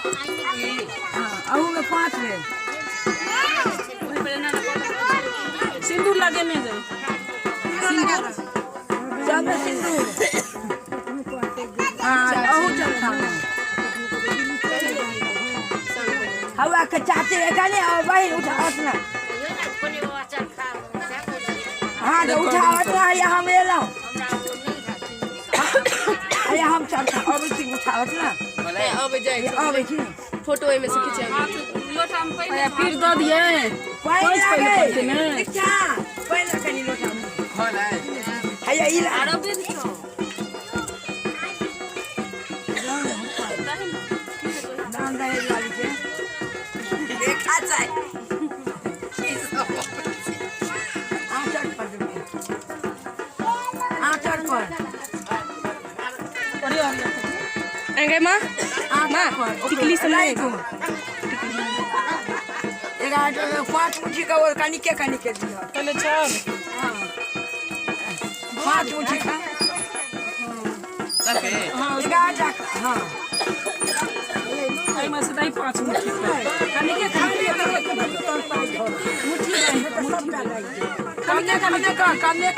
अहू में 5 में सिंदूर लगे में जाए सिंदूर सब सिंदूर हाँ अहू चरखा हवा के चाची एकाने और बहन उठावत ना हाँ तो उठावत ना या हम एलो या हम चरखा अब छी उठावत ना अब जाए अब छी फोटो में से खींचे लोटा में पहले फिर दो दिए पहले अच्छा पहले कनी लोटा में हो ना हैया इला आरो भी दियो दान दे वाली के देखा जाए आचर पर आचर पर अंगे मां मां टिकली से लाई को 5 मुट्ठी का और कनी के दियो पहले चल हां 5 मुट्ठी का सके हां 11 हां आई में से दाई 5 मुट्ठी कनी के मुट्ठी सब का कने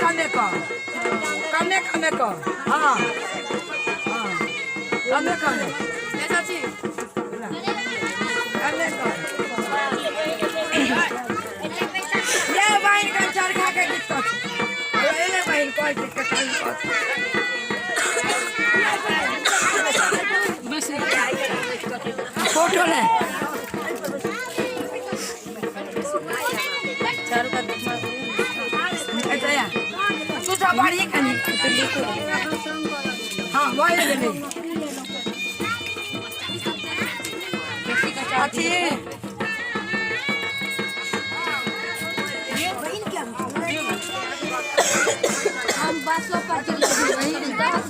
का हां कने ऐसा छी कने का ये बहन का चरखा के दिक्कत ये बहन कोई दिक्कत नहीं फोटो ले चारों का अच्छा या तू तो बाड़ी कनी हां वो ले ले अच्छी हम बासो पार्टी वही दास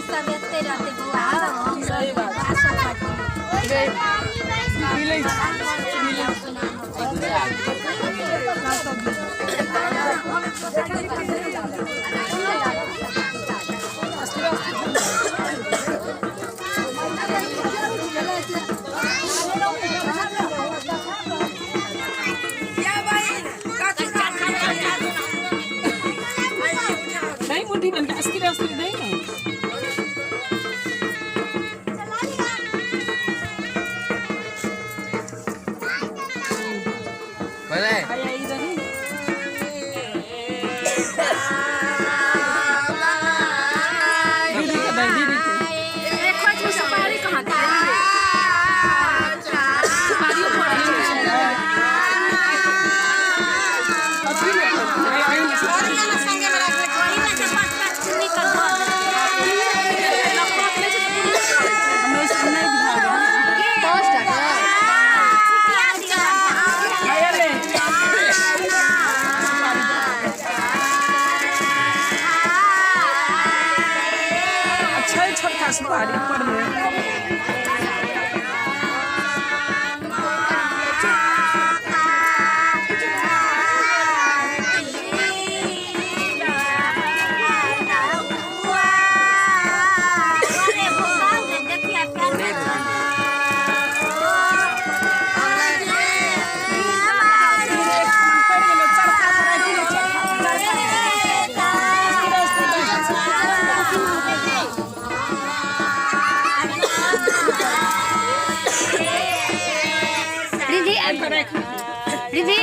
सब एते रहते बुआ सही बात बासो पार्टी मिले नहीं मुट्ठी बन के अस्थिर नहीं ना बोले आया इधर ही दीदी के भाई दीदी के एक खोज में सुपारी कहाँ थी सुपारी संगे में रख ले वही में से 5 चुन्नी कर दो हमें इसमें नहीं दिखा आया ले अच्छा ही छोटा सुपारी ऊपर में दीदी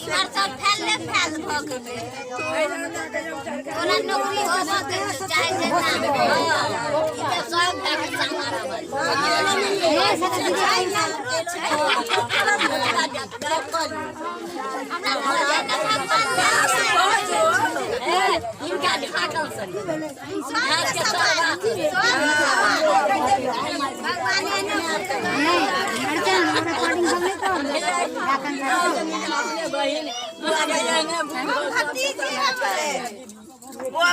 इधर सब फैल भ गेलै ओना नौकरी हो सके चाहे जेना हो इधर सब फैल समारा हे सदा दिखाई ना हमरा घर जाता इनका ढाकल सर हाथ के भगवान ने अर्चन रिकॉर्डिंग हो गई तो ढाकन बहिन भतीजी है